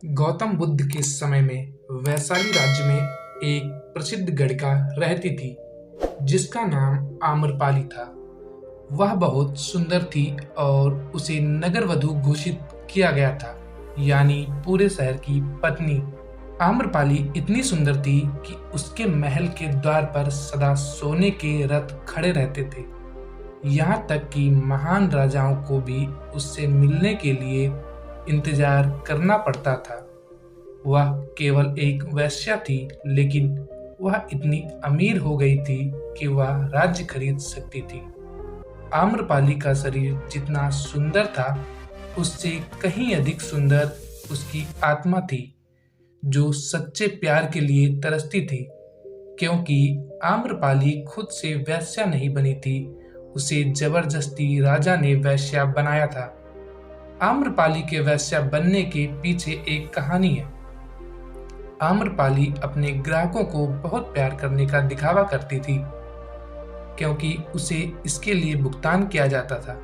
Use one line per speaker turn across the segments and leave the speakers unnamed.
गौतम बुद्ध के समय में वैशाली राज्य में एक प्रसिद्ध गणिका रहती थी जिसका नाम आम्रपाली था। वह बहुत सुंदर थी और उसे नगर वधु घोषित किया गया था, यानी पूरे शहर की पत्नी। आम्रपाली इतनी सुंदर थी कि उसके महल के द्वार पर सदा सोने के रथ खड़े रहते थे। यहाँ तक कि महान राजाओं को भी उससे मिलने के लिए इंतजार करना पड़ता था। वह केवल एक वेश्या थी, लेकिन वह इतनी अमीर हो गई थी कि वह राज्य खरीद सकती थी। आम्रपाली का शरीर जितना सुंदर था, उससे कहीं अधिक सुंदर उसकी आत्मा थी, जो सच्चे प्यार के लिए तरसती थी। क्योंकि आम्रपाली खुद से वेश्या नहीं बनी थी, उसे जबरदस्ती राजा ने वेश्या बनाया था। आम्रपाली के वेश्या बनने के पीछे एक कहानी है। आम्रपाली अपने ग्राहकों को बहुत प्यार करने का दिखावा करती थी, क्योंकि उसे इसके लिए भुगतान किया जाता था।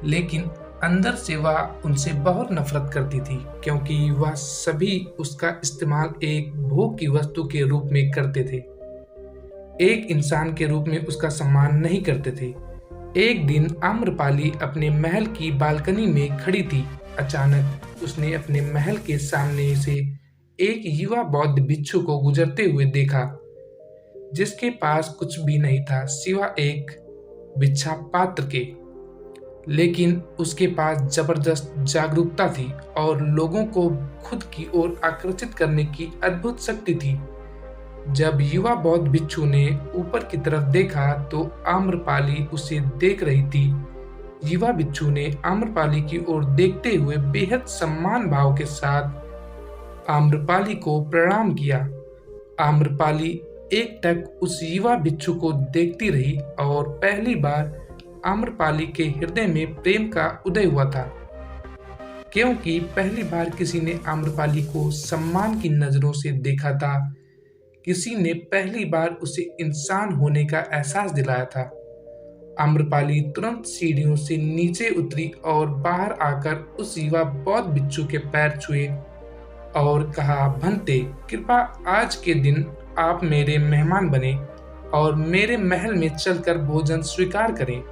लेकिन अंदर से वह उनसे बहुत नफरत करती थी, क्योंकि वह सभी उसका इस्तेमाल एक भोग की वस्तु के रूप में करते थे, एक इंसान के रूप में उसका सम्मान नहीं करते थे। एक दिन आम्रपाली अपने महल की बालकनी में खड़ी थी। अचानक उसने अपने महल के सामने से एक युवा बौद्ध भिक्षु को गुजरते हुए देखा, जिसके पास कुछ भी नहीं था सिवा एक भिक्षा पात्र के। लेकिन उसके पास जबरदस्त जागरूकता थी और लोगों को खुद की ओर आकर्षित करने की अद्भुत शक्ति थी। जब युवा बौद्ध भिक्षु ने ऊपर की तरफ देखा तो आम्रपाली उसे देख रही थी। युवा भिक्षु ने आम्रपाली की ओर देखते हुए बेहद सम्मान भाव के साथ आम्रपाली को प्रणाम किया। आम्रपाली एकटक उस युवा भिक्षु को देखती रही और पहली बार आम्रपाली के हृदय में प्रेम का उदय हुआ था, क्योंकि पहली बार किसी ने आम्रपाली को सम्मान की नजरों से देखा था। किसी ने पहली बार उसे इंसान होने का एहसास दिलाया था। आम्रपाली तुरंत सीढ़ियों से नीचे उतरी और बाहर आकर उस युवा बौद्ध भिक्षु के पैर छुए और कहा, भंते, कृपया आज के दिन आप मेरे मेहमान बने और मेरे महल में चलकर भोजन स्वीकार करें।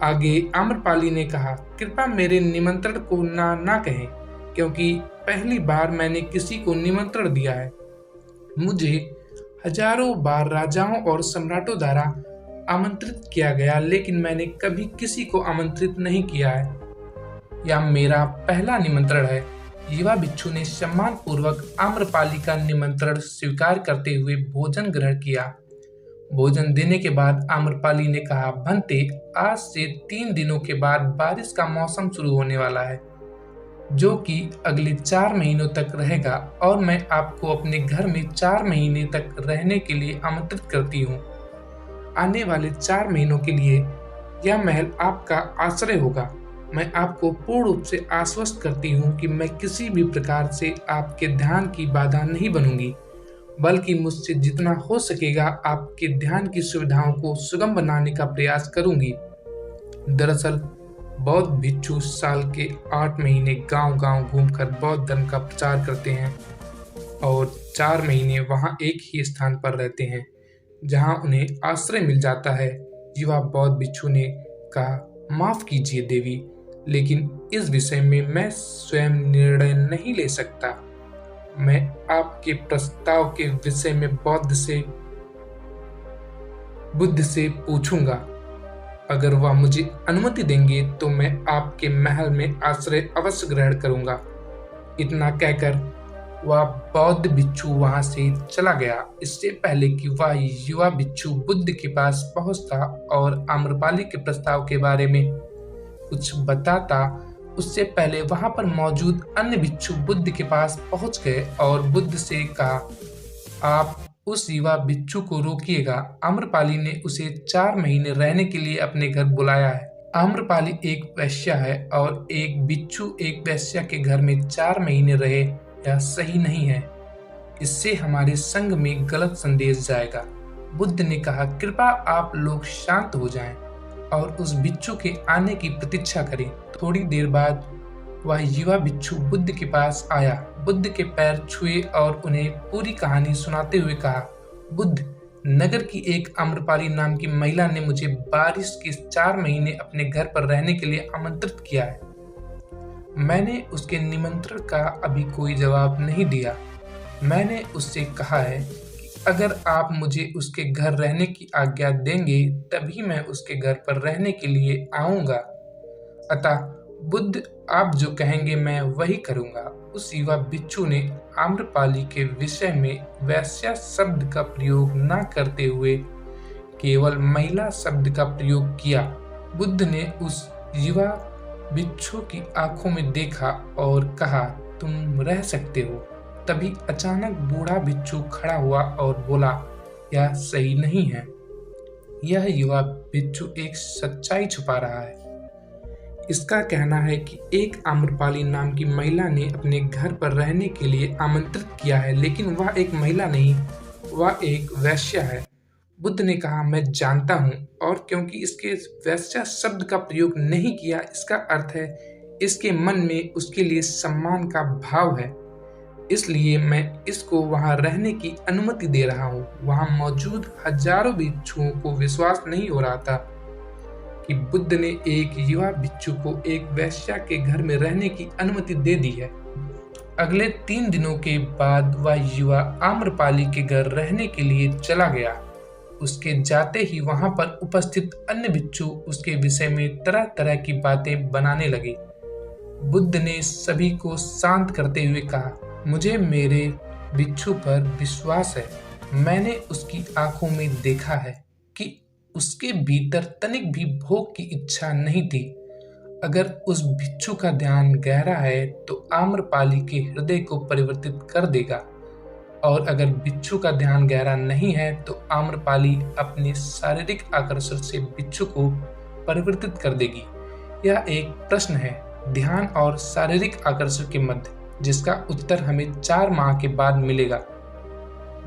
आगे आम्रपाली ने कहा, कृपया मेरे निमंत्रण को ना कहें, क्योंकि पहली बार मैंने किसी को निमंत्रण दिया है। मुझे हजारों बार राजाओं और सम्राटों द्वारा आमंत्रित किया गया, लेकिन मैंने कभी किसी को आमंत्रित नहीं किया है। यह मेरा पहला निमंत्रण है। युवा भिक्षु ने सम्मान पूर्वक आम्रपाली का निमंत्रण स्वीकार करते हुए भोजन ग्रहण किया। भोजन देने के बाद आम्रपाली ने कहा, भंते, आज से 3 दिनों के बाद बारिश का मौसम शुरू होने वाला है, जो कि अगले 4 महीनों तक रहेगा, और मैं आपको अपने घर में 4 महीने तक रहने के लिए आमंत्रित करती हूँ। आने वाले 4 महीनों के लिए यह महल आपका आश्रय होगा। मैं आपको पूर्ण रूप से आश्वस्त करती हूँ कि मैं किसी भी प्रकार से आपके ध्यान की बाधा नहीं बनूंगी, बल्कि मुझसे जितना हो सकेगा आपके ध्यान की सुविधाओं को सुगम बनाने का प्रयास करूंगी। दरअसल बौद्ध भिक्षु साल के 8 महीने गांव-गांव घूमकर बौद्ध धर्म का प्रचार करते हैं और 4 महीने वहां एक ही स्थान पर रहते हैं, जहां उन्हें आश्रय मिल जाता है। युवा बौद्ध भिक्षु ने कहा, माफ कीजिए देवी, लेकिन इस विषय में मैं स्वयं निर्णय नहीं ले सकता। मैं आपके प्रस्ताव के विषय में बुद्ध से पूछूंगा। अगर वह मुझे अनुमति देंगे तो मैं आपके महल में आश्रय अवश्य ग्रहण करूंगा। इतना कहकर वह बौद्ध भिक्षु वहां से चला गया, इससे पहले कि वह युवा भिक्षु बुद्ध के पास पहुंचता और आम्रपाली के प्रस्ताव के बारे में कुछ बताता। उससे पहले वहां पर मौजूद अन्य भिक्षु बुद्ध के पास पहुंच गए और बुद्ध से कहा, आप उस युवा भिक्षु को रोकिएगा। आम्रपाली ने उसे 4 महीने रहने के लिए अपने घर बुलाया है। आम्रपाली एक वेश्या है और एक भिक्षु एक वेश्या के घर में 4 महीने रहे, यह सही नहीं है। इससे हमारे संघ में गलत संदेश जाएगा। बुद्ध ने कहा, कृपया आप लोग शांत हो जाएं और उस भिक्षु के आने की प्रतीक्षा करें। थोड़ी देर बाद वह युवा भिक्षु बुद्ध के पास आया, बुद्ध के पैर छुए और उन्हें पूरी कहानी सुनाते हुए कहा, बुद्ध, नगर की एक आम्रपाली नाम की महिला ने मुझे बारिश के 4 महीने अपने घर पर रहने के लिए आमंत्रित किया है। मैंने उसके निमंत्रण का अभी कोई जवाब नहीं दिया। मैंने उससे कहा है कि अगर आप मुझे उसके घर रहने की आज्ञा देंगे तभी मैं उसके घर पर रहने के लिए आऊंगा। अतः बुद्ध, आप जो कहेंगे मैं वही करूंगा। उस युवा भिक्षु ने आम्रपाली के विषय में वैश्या शब्द का प्रयोग न करते हुए केवल महिला शब्द का प्रयोग किया। बुद्ध ने उस युवा भिक्षु की आंखों में देखा और कहा, तुम रह सकते हो। तभी अचानक बूढ़ा भिक्षु खड़ा हुआ और बोला, यह सही नहीं है। यह युवा भिक्षु एक सच्चाई छुपा रहा है। इसका कहना है कि एक आम्रपाली नाम की महिला ने अपने घर पर रहने के लिए आमंत्रित किया है, लेकिन वह एक महिला नहीं, वह एक वैश्या है। बुद्ध ने कहा, मैं जानता हूँ, और क्योंकि इसके वैश्या शब्द का प्रयोग नहीं किया, इसका अर्थ है इसके मन में उसके लिए सम्मान का भाव है। इसलिए मैं इसको वहां रहने की अनुमति दे रहा हूँ। वहां मौजूद हजारों भिक्षुओं को विश्वास नहीं हो रहा था कि बुद्ध ने एक युवा भिक्षु को एक वैश्या के घर में रहने की अनुमति दे दी है। अगले 3 दिनों के बाद वह युवा आम्रपाली के घर रहने के लिए चला गया। उसके जाते ही वहां पर उपस्थित अन्य भिक्षु उसके विषय में तरह तरह की बातें बनाने लगे। बुद्ध ने सभी को शांत करते हुए कहा, मुझे मेरे भिक्षु पर विश्वास है। मैंने उसकी आंखों में देखा है कि उसके भीतर तनिक भी भोग की इच्छा नहीं थी। अगर उस भिक्षु का ध्यान गहरा है तो आम्रपाली के हृदय को परिवर्तित कर देगा, और अगर भिक्षु का ध्यान गहरा नहीं है तो आम्रपाली अपने शारीरिक आकर्षण से भिक्षु को परिवर्तित कर देगी। यह एक प्रश्न है, ध्यान और शारीरिक आकर्षण के मध्य, जिसका उत्तर हमें 4 माह के बाद मिलेगा।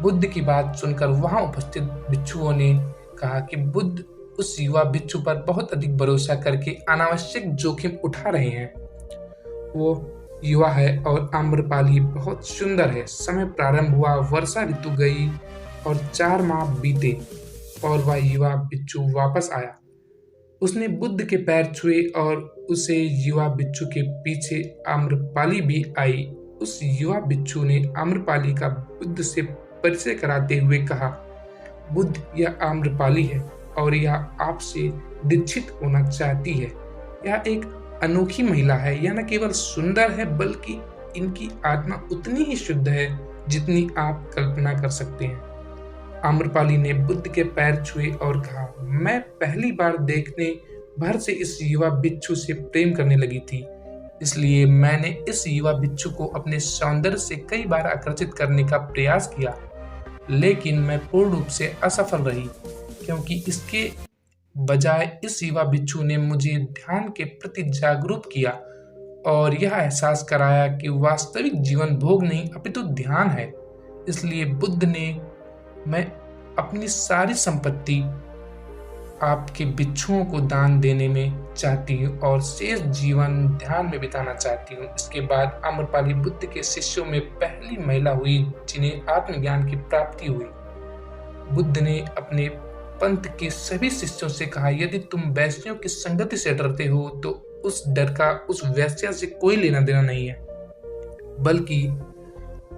बुद्ध की बात सुनकर वहां उपस्थित भिक्षुओं ने कहा कि बुद्ध उस युवा भिक्षु पर बहुत अधिक भरोसा करके अनावश्यक जोखिम उठा रहे हैं। वो युवा है और आम्रपाली बहुत सुंदर है। समय प्रारंभ हुआ, वर्षा ऋतु गई और 4 माह बीते और वह युवा भिक्षु वापस आया। उसने बुद्ध के पैर छुए और उसे युवा भिक्षु के पीछे आम्रपाली भी आई। उस युवा भिक्षु ने आम्रपाली का बुद्ध से परिचय कराते हुए कहा, बुद्ध, यह आम्रपाली है और यह आपसे दीक्षित होना चाहती है। यह एक अनोखी महिला है। यह न केवल सुंदर है बल्कि इनकी आत्मा उतनी ही शुद्ध है जितनी आप कल्पना कर सकते हैं। आम्रपाली ने बुद्ध के पैर छुए और कहा, मैं पहली बार देखने भर से इस युवा भिक्षु से प्रेम करने लगी थी। इसलिए मैंने इस युवा भिक्षु को अपने सौंदर्य से कई बार आकर्षित करने का प्रयास किया, लेकिन मैं पूर्ण रूप से असफल रही, क्योंकि इसके बजाय इस युवा भिक्षु ने मुझे ध्यान के प्रति जागरूक किया और यह एहसास कराया कि वास्तविक जीवन भोग नहीं अपितु ध्यान है। इसलिए बुद्ध ने, मैं अपनी सारी संपत्ति आपके भिक्षुओं को दान देने में चाहती हूँ और शेष जीवन ध्यान में बिताना चाहती हूँ। इसके बाद आम्रपाली बुद्ध के शिष्यों में पहली महिला हुई जिन्हें आत्मज्ञान की प्राप्ति हुई। बुद्ध ने अपने पंथ के सभी शिष्यों से कहा, यदि तुम वैश्यों की संगति से डरते हो तो उस डर का उस वैश्या से कोई लेना देना नहीं है, बल्कि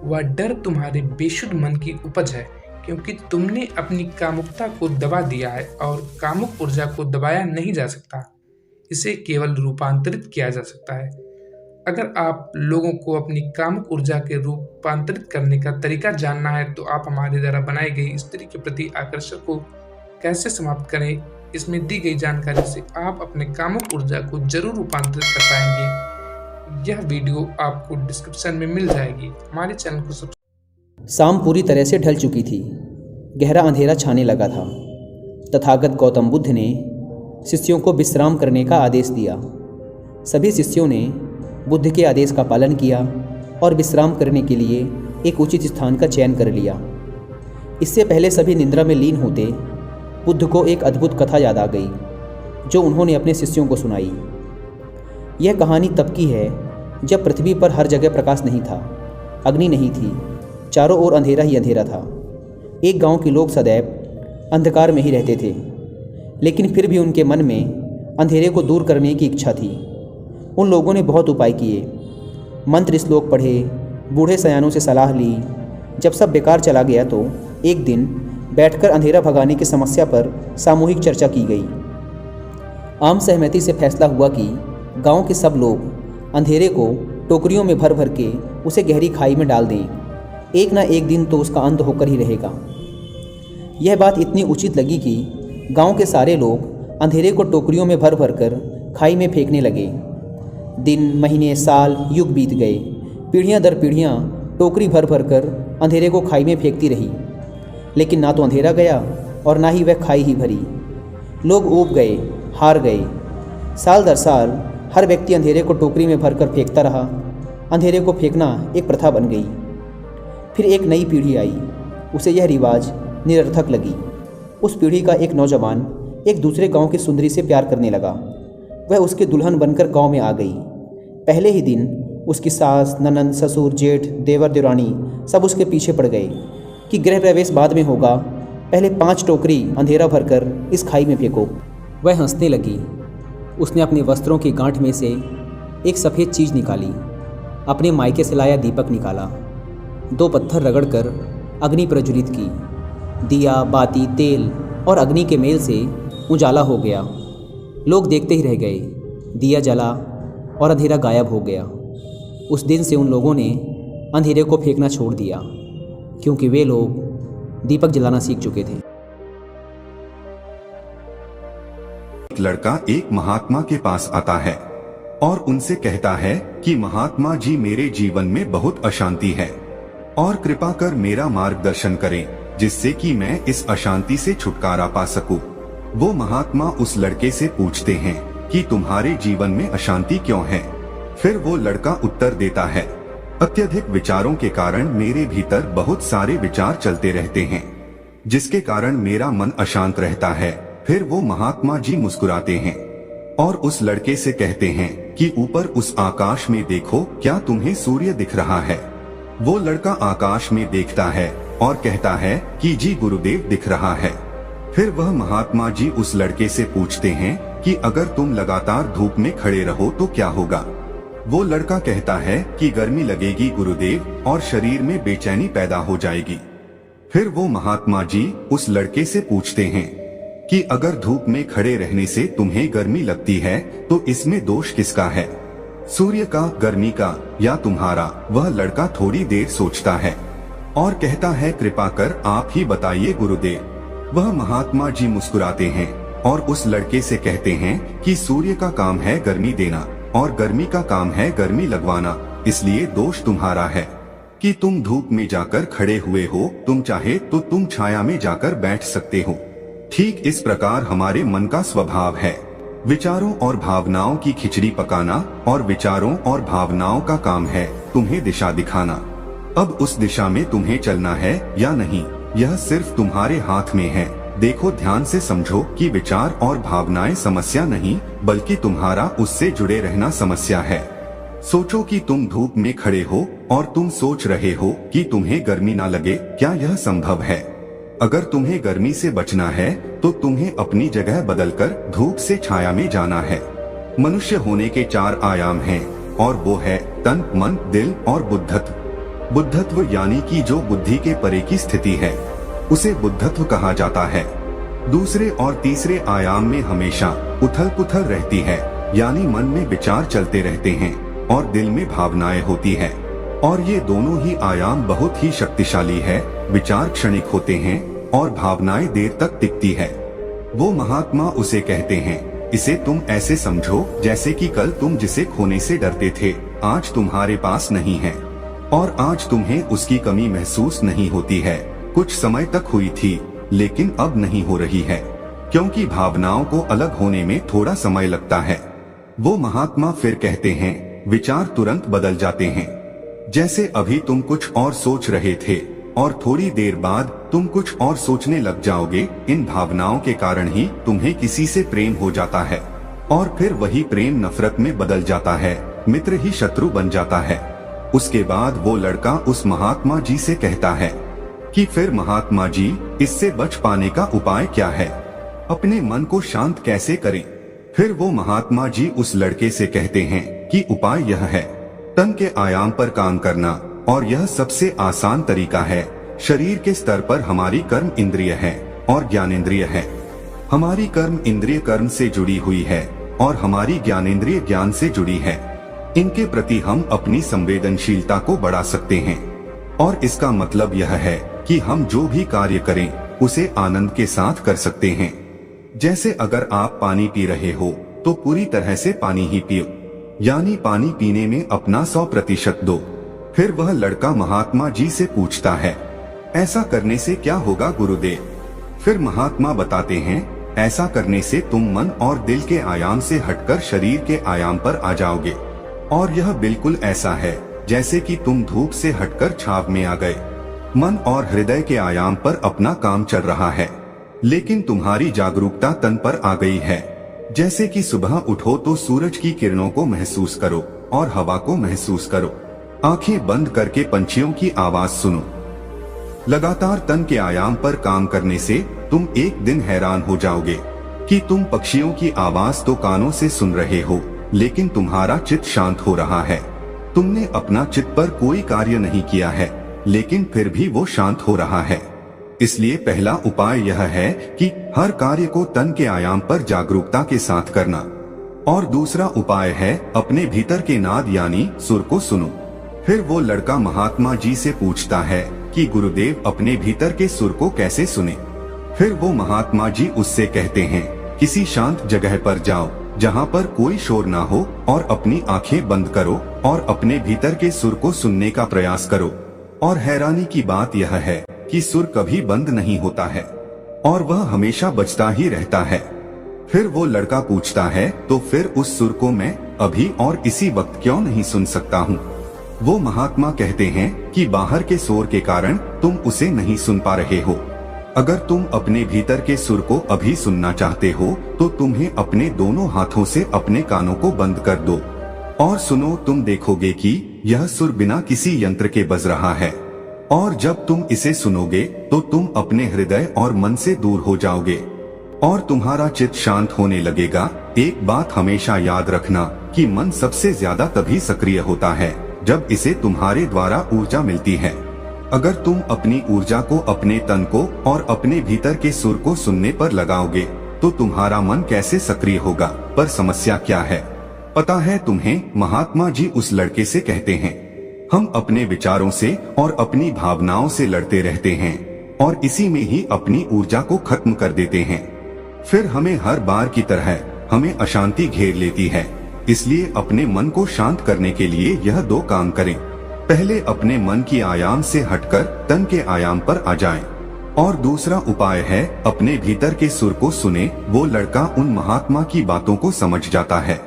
वह डर तुम्हारे बेशुद्ध मन की उपज है, क्योंकि तुमने अपनी कामुकता को दबा दिया है और कामुक ऊर्जा को दबाया नहीं जा सकता, इसे केवल रूपांतरित किया जा सकता है। अगर आप लोगों को अपनी कामुक ऊर्जा के रूपांतरित करने का तरीका जानना है तो आप हमारे द्वारा बनाई गई स्त्री के प्रति आकर्षण को कैसे समाप्त करें, इसमें दी गई जानकारी से आप अपने कामुक ऊर्जा को जरूर रूपांतरित कर पाएंगे। यह वीडियो आपको डिस्क्रिप्शन में मिल जाएगी। हमारे चैनल को
शाम पूरी तरह से ढल चुकी थी। गहरा अंधेरा छाने लगा था। तथागत गौतम बुद्ध ने शिष्यों को विश्राम करने का आदेश दिया। सभी शिष्यों ने बुद्ध के आदेश का पालन किया और विश्राम करने के लिए एक उचित स्थान का चयन कर लिया। इससे पहले सभी निद्रा में लीन होते बुद्ध को एक अद्भुत कथा याद आ गई जो उन्होंने अपने शिष्यों को सुनाई। यह कहानी तब की है जब पृथ्वी पर हर जगह प्रकाश नहीं था, अग्नि नहीं थी, चारों ओर अंधेरा ही अंधेरा था। एक गांव के लोग सदैव अंधकार में ही रहते थे, लेकिन फिर भी उनके मन में अंधेरे को दूर करने की इच्छा थी। उन लोगों ने बहुत उपाय किए, मंत्र श्लोक पढ़े, बूढ़े सयानों से सलाह ली। जब सब बेकार चला गया तो एक दिन बैठकर अंधेरा भगाने की समस्या पर सामूहिक चर्चा की गई। आम सहमति से फैसला हुआ कि गांव के सब लोग अंधेरे को टोकरियों में भर भर के उसे गहरी खाई में डाल दें। एक ना एक दिन तो उसका अंत होकर ही रहेगा। यह बात इतनी उचित लगी कि गांव के सारे लोग अंधेरे को टोकरियों में भर भर कर खाई में फेंकने लगे। दिन, महीने, साल, युग बीत गए। पीढ़ियां दर पीढ़ियां टोकरी भर भर कर अंधेरे को खाई में फेंकती रही, लेकिन ना तो अंधेरा गया और ना ही वह खाई ही भरी। लोग ऊब गए, हार गए। साल दर साल हर व्यक्ति अंधेरे को टोकरी में भरकर फेंकता रहा। अंधेरे को फेंकना एक प्रथा बन गई। फिर एक नई पीढ़ी आई, उसे यह रिवाज निरर्थक लगी। उस पीढ़ी का एक नौजवान एक दूसरे गांव की सुंदरी से प्यार करने लगा। वह उसके दुल्हन बनकर गांव में आ गई। पहले ही दिन उसकी सास, ननंद, ससुर, जेठ, देवर, देवरानी सब उसके पीछे पड़ गए कि गृह प्रवेश बाद में होगा, पहले 5 टोकरी अंधेरा भरकर इस खाई में फेंको। वह हंसने लगी। उसने अपने वस्त्रों की गांठ में से एक सफ़ेद चीज़ निकाली, अपने मायके से लाया दीपक निकाला, 2 पत्थर रगड़कर अग्नि प्रज्वलित की। दिया, बाती, तेल और अग्नि के मेल से उजाला हो गया। लोग देखते ही रह गए। दिया जला और अंधेरा गायब हो गया। उस दिन से उन लोगों ने अंधेरे को फेंकना छोड़ दिया, क्योंकि वे लोग दीपक जलाना सीख चुके थे।
एक लड़का एक महात्मा के पास आता है और उनसे कहता है कि महात्मा जी, मेरे जीवन में बहुत अशांति है और कृपा कर मेरा मार्गदर्शन करें, जिससे कि मैं इस अशांति से छुटकारा पा सकूं। वो महात्मा उस लड़के से पूछते हैं कि तुम्हारे जीवन में अशांति क्यों है? फिर वो लड़का उत्तर देता है, अत्यधिक विचारों के कारण मेरे भीतर बहुत सारे विचार चलते रहते हैं, जिसके कारण मेरा मन अशांत रहता है। फिर वो महात्मा जी मुस्कुराते हैं और उस लड़के से कहते हैं कि ऊपर उस आकाश में देखो, क्या तुम्हें सूर्य दिख रहा है? वो लड़का आकाश में देखता है और कहता है कि जी गुरुदेव, दिख रहा है। फिर वह महात्मा जी उस लड़के से पूछते हैं कि अगर तुम लगातार धूप में खड़े रहो तो क्या होगा? वो लड़का कहता है कि गर्मी लगेगी गुरुदेव, और शरीर में बेचैनी पैदा हो जाएगी। फिर वो महात्मा जी उस लड़के से पूछते हैं कि अगर धूप में खड़े रहने से तुम्हें गर्मी लगती है तो इसमें दोष किसका है, सूर्य का, गर्मी का, या तुम्हारा? वह लड़का थोड़ी देर सोचता है और कहता है, कृपा कर आप ही बताइए गुरुदेव। वह महात्मा जी मुस्कुराते हैं और उस लड़के से कहते हैं कि सूर्य का काम है गर्मी देना और गर्मी का काम है गर्मी लगवाना, इसलिए दोष तुम्हारा है कि तुम धूप में जाकर खड़े हुए हो। तुम चाहे तो तुम छाया में जाकर बैठ सकते हो। ठीक इस प्रकार हमारे मन का स्वभाव है, विचारों और भावनाओं की खिचड़ी पकाना, और विचारों और भावनाओं का काम है तुम्हें दिशा दिखाना। अब उस दिशा में तुम्हें चलना है या नहीं, यह सिर्फ तुम्हारे हाथ में है। देखो, ध्यान से समझो कि विचार और भावनाएं समस्या नहीं, बल्कि तुम्हारा उससे जुड़े रहना समस्या है। सोचो कि तुम धूप में खड़े हो और तुम सोच रहे हो कि तुम्हें गर्मी ना लगे, क्या यह संभव है? अगर तुम्हें गर्मी से बचना है तो तुम्हें अपनी जगह बदलकर धूप से छाया में जाना है। मनुष्य होने के 4 आयाम हैं, और वो है तन, मन, दिल और बुद्धत्व। बुद्धत्व यानी कि जो बुद्धि के परे की स्थिति है, उसे बुद्धत्व कहा जाता है। दूसरे और तीसरे आयाम में हमेशा उथल पुथल रहती है, यानी मन में विचार चलते रहते हैं और दिल में भावनाएं होती है। और ये दोनों ही आयाम बहुत ही शक्तिशाली है। विचार क्षणिक होते हैं और भावनाएं देर तक टिकती है। वो महात्मा उसे कहते हैं, इसे तुम ऐसे समझो जैसे कि कल तुम जिसे खोने से डरते थे, आज तुम्हारे पास नहीं है, और आज तुम्हें उसकी कमी महसूस नहीं होती है। कुछ समय तक हुई थी, लेकिन अब नहीं हो रही है, क्योंकि भावनाओं को अलग होने में थोड़ा समय लगता है। वो महात्मा फिर कहते हैं, विचार तुरंत बदल जाते हैं। जैसे अभी तुम कुछ और सोच रहे थे और थोड़ी देर बाद तुम कुछ और सोचने लग जाओगे। इन भावनाओं के कारण ही तुम्हें किसी से प्रेम हो जाता है और फिर वही प्रेम नफरत में बदल जाता है। मित्र ही शत्रु बन जाता है। उसके बाद वो लड़का उस महात्मा जी से कहता है कि फिर महात्मा जी, इससे बच पाने का उपाय क्या है, अपने मन को शांत कैसे करें। फिर वो महात्मा जी उस लड़के से कहते हैं कि उपाय यह है, तन के आयाम पर काम करना, और यह सबसे आसान तरीका है। शरीर के स्तर पर हमारी कर्म इंद्रिय है और ज्ञानेंद्रिय है। हमारी कर्म इंद्रिय कर्म से जुड़ी हुई है और हमारी ज्ञानेंद्रिय ज्ञान से जुड़ी है। इनके प्रति हम अपनी संवेदनशीलता को बढ़ा सकते हैं, और इसका मतलब यह है कि हम जो भी कार्य करें उसे आनंद के साथ कर सकते हैं। जैसे अगर आप पानी पी रहे हो तो पूरी तरह से पानी ही पियो, यानी पानी पीने में अपना 100% दो। फिर वह लड़का महात्मा जी से पूछता है, ऐसा करने से क्या होगा गुरुदेव? फिर महात्मा बताते हैं, ऐसा करने से तुम मन और दिल के आयाम से हटकर शरीर के आयाम पर आ जाओगे, और यह बिल्कुल ऐसा है जैसे कि तुम धूप से हटकर छाव में आ गए। मन और हृदय के आयाम पर अपना काम चल रहा है, लेकिन तुम्हारी जागरूकता तन पर आ गई है। जैसे कि सुबह उठो तो सूरज की किरणों को महसूस करो और हवा को महसूस करो। आंखें बंद करके पंछियों की आवाज सुनो। लगातार तन के आयाम पर काम करने से तुम एक दिन हैरान हो जाओगे कि तुम पक्षियों की आवाज तो कानों से सुन रहे हो, लेकिन तुम्हारा चित्त शांत हो रहा है। तुमने अपना चित्त पर कोई कार्य नहीं किया है, लेकिन फिर भी वो शांत हो रहा है। इसलिए पहला उपाय यह है कि हर कार्य को तन के आयाम पर जागरूकता के साथ करना, और दूसरा उपाय है अपने भीतर के नाद यानी सुर को सुनो। फिर वो लड़का महात्मा जी से पूछता है कि गुरुदेव, अपने भीतर के सुर को कैसे सुने? फिर वो महात्मा जी उससे कहते हैं, किसी शांत जगह पर जाओ जहाँ पर कोई शोर ना हो, और अपनी आंखें बंद करो और अपने भीतर के सुर को सुनने का प्रयास करो। और हैरानी की बात यह है कि सुर कभी बंद नहीं होता है और वह हमेशा बजता ही रहता है। फिर वो लड़का पूछता है, तो फिर उस सुर को मैं अभी और इसी वक्त क्यों नहीं सुन सकता हूँ? वो महात्मा कहते हैं कि बाहर के शोर के कारण तुम उसे नहीं सुन पा रहे हो। अगर तुम अपने भीतर के सुर को अभी सुनना चाहते हो तो तुम्हें अपने दोनों हाथों से अपने कानों को बंद कर दो और सुनो। तुम देखोगे कि यह सुर बिना किसी यंत्र के बज रहा है, और जब तुम इसे सुनोगे तो तुम अपने हृदय और मन से दूर हो जाओगे और तुम्हारा चित्त शांत होने लगेगा। एक बात हमेशा याद रखना कि मन सबसे ज्यादा तभी सक्रिय होता है जब इसे तुम्हारे द्वारा ऊर्जा मिलती है। अगर तुम अपनी ऊर्जा को अपने तन को और अपने भीतर के सुर को सुनने पर लगाओगे तो तुम्हारा मन कैसे सक्रिय होगा? पर समस्या क्या है पता है तुम्हें? महात्मा जी उस लड़के से कहते हैं, हम अपने विचारों से और अपनी भावनाओं से लड़ते रहते हैं और इसी में ही अपनी ऊर्जा को खत्म कर देते हैं। फिर हमें हर बार की तरह हमें अशांति घेर लेती है। इसलिए अपने मन को शांत करने के लिए यह दो काम करें। पहले अपने मन की आयाम से हटकर तन के आयाम पर आ जाएं, और दूसरा उपाय है अपने भीतर के सुर को सुने। वो लड़का उन महात्मा की बातों को समझ जाता है।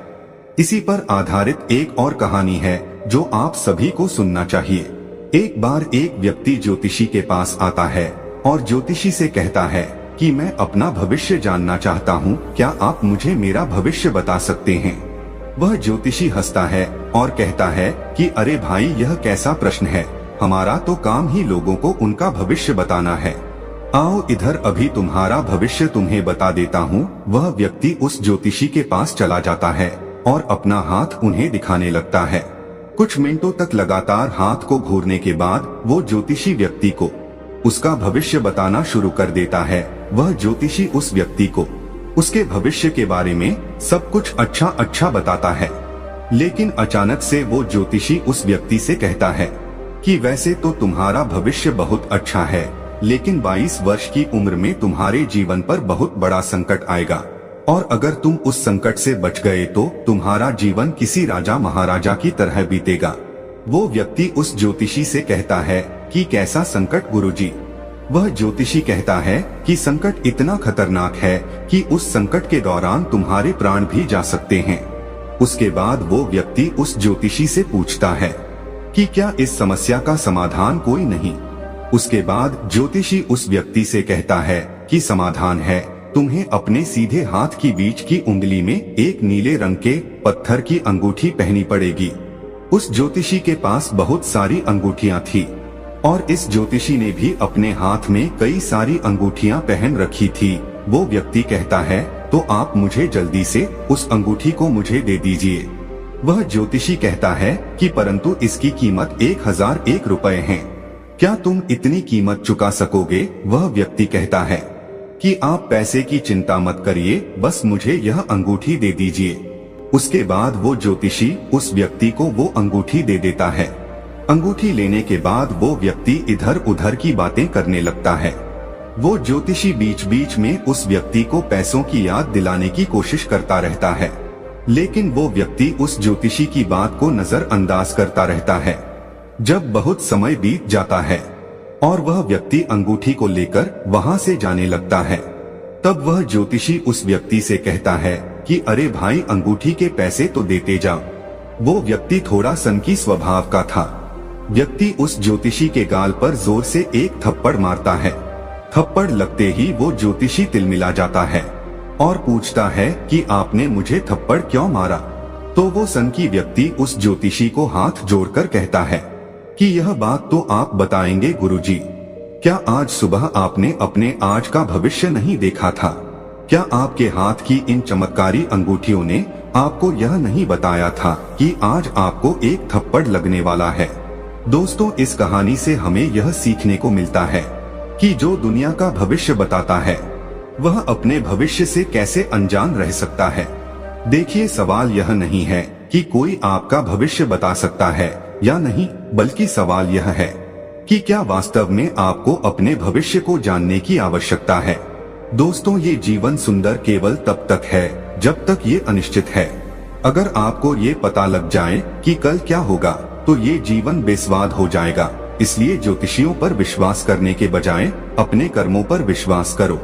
इसी पर आधारित एक और कहानी है जो आप सभी को सुनना चाहिए। एक बार एक व्यक्ति ज्योतिषी के पास आता है और ज्योतिषी से कहता है कि मैं अपना भविष्य जानना चाहता हूँ, क्या आप मुझे मेरा भविष्य बता सकते हैं? वह ज्योतिषी हंसता है और कहता है कि अरे भाई, यह कैसा प्रश्न है, हमारा तो काम ही लोगों को उनका भविष्य बताना है। आओ इधर, अभी तुम्हारा भविष्य तुम्हें बता देता हूँ। वह व्यक्ति उस ज्योतिषी के पास चला जाता है और अपना हाथ उन्हें दिखाने लगता है। कुछ मिनटों तक लगातार हाथ को घूरने के बाद वो ज्योतिषी व्यक्ति को उसका भविष्य बताना शुरू कर देता है। वह ज्योतिषी उस व्यक्ति को उसके भविष्य के बारे में सब कुछ अच्छा अच्छा बताता है, लेकिन अचानक से वो ज्योतिषी उस व्यक्ति से कहता है कि वैसे तो तुम्हारा भविष्य बहुत अच्छा है, लेकिन 22 वर्ष की उम्र में तुम्हारे जीवन पर बहुत बड़ा संकट आएगा, और अगर तुम उस संकट से बच गए तो तुम्हारा जीवन किसी राजा महाराजा की तरह बीतेगा। वो व्यक्ति उस ज्योतिषी से कहता है कि कैसा संकट गुरुजी? वह ज्योतिषी कहता है कि संकट इतना खतरनाक है कि उस संकट के दौरान तुम्हारे प्राण भी जा सकते हैं। उसके बाद वो व्यक्ति उस ज्योतिषी से पूछता है कि क्या इस समस्या का समाधान कोई नहीं? उसके बाद ज्योतिषी उस व्यक्ति से कहता है कि समाधान है, तुम्हें अपने सीधे हाथ की बीच की उंगली में एक नीले रंग के पत्थर की अंगूठी पहनी पड़ेगी। उस ज्योतिषी के पास बहुत सारी अंगूठियां थी और इस ज्योतिषी ने भी अपने हाथ में कई सारी अंगूठियां पहन रखी थी। वो व्यक्ति कहता है, तो आप मुझे जल्दी से उस अंगूठी को मुझे दे दीजिए। वह ज्योतिषी कहता है कि परंतु इसकी कीमत 1001 रुपए है, क्या तुम इतनी कीमत चुका सकोगे? वह व्यक्ति कहता है कि आप पैसे की चिंता मत करिए, बस मुझे यह अंगूठी दे दीजिए। उसके बाद वो ज्योतिषी उस व्यक्ति को वो अंगूठी दे देता है। अंगूठी लेने के बाद वो व्यक्ति इधर उधर की बातें करने लगता है। वो ज्योतिषी बीच बीच में उस व्यक्ति को पैसों की याद दिलाने की कोशिश करता रहता है, लेकिन वो व्यक्ति उस ज्योतिषी की बात को नजरअंदाज करता रहता है। जब बहुत समय बीत जाता है और वह व्यक्ति अंगूठी को लेकर वहां से जाने लगता है, तब वह ज्योतिषी उस व्यक्ति से कहता है कि अरे भाई, अंगूठी के पैसे तो देते जाओ। वो व्यक्ति थोड़ा सनकी स्वभाव का था। व्यक्ति उस ज्योतिषी के गाल पर जोर से एक थप्पड़ मारता है। थप्पड़ लगते ही वो ज्योतिषी तिलमिला जाता है और पूछता है कि आपने मुझे थप्पड़ क्यों मारा? तो वो सनकी व्यक्ति उस ज्योतिषी को हाथ जोड़कर कहता है कि यह बात तो आप बताएंगे गुरुजी। क्या आज सुबह आपने अपने आज का भविष्य नहीं देखा था? क्या आपके हाथ की इन चमत्कारी अंगूठियों ने आपको यह नहीं बताया था कि आज आपको एक थप्पड़ लगने वाला है? दोस्तों, इस कहानी से हमें यह सीखने को मिलता है कि जो दुनिया का भविष्य बताता है वह अपने भविष्य से कैसे अनजान रह सकता है। देखिए, सवाल यह नहीं है कि कोई आपका भविष्य बता सकता है या नहीं, बल्कि सवाल यह है कि क्या वास्तव में आपको अपने भविष्य को जानने की आवश्यकता है। दोस्तों, ये जीवन सुंदर केवल तब तक है जब तक ये अनिश्चित है। अगर आपको ये पता लग जाए कि कल क्या होगा तो ये जीवन बेस्वाद हो जाएगा। इसलिए ज्योतिषियों पर विश्वास करने के बजाय अपने कर्मों पर विश्वास करो।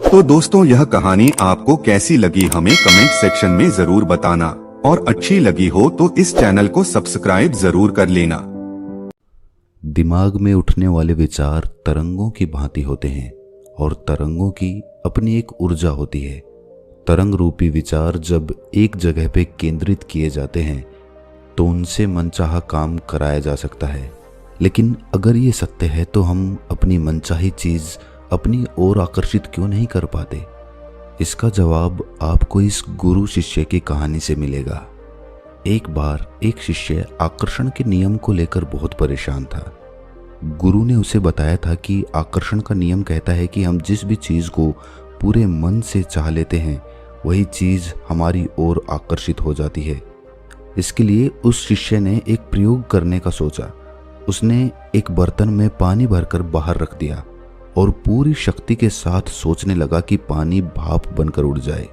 तो दोस्तों, यह कहानी आपको कैसी लगी हमें कमेंट सेक्शन में जरूर बताना, और अच्छी लगी हो तो इस चैनल को सब्सक्राइब जरूर कर लेना।
दिमाग में उठने वाले विचार तरंगों की भांति होते हैं और तरंगों की अपनी एक ऊर्जा होती है। तरंग रूपी विचार जब एक जगह पे केंद्रित किए जाते हैं तो उनसे मनचाहा काम कराया जा सकता है। लेकिन अगर ये सत्य है तो हम अपनी मनचाही चीज़ अपनी ओर आकर्षित क्यों नहीं कर पाते? इसका जवाब आपको इस गुरु शिष्य की कहानी से मिलेगा। एक बार एक शिष्य आकर्षण के नियम को लेकर बहुत परेशान था। गुरु ने उसे बताया था कि आकर्षण का नियम कहता है कि हम जिस भी चीज़ को पूरे मन से चाह लेते हैं वही चीज़ हमारी ओर आकर्षित हो जाती है। इसके लिए उस शिष्य ने एक प्रयोग करने का सोचा। उसने एक बर्तन में पानी भरकर बाहर रख दिया और पूरी शक्ति के साथ सोचने लगा कि पानी भाप बनकर उड़ जाए।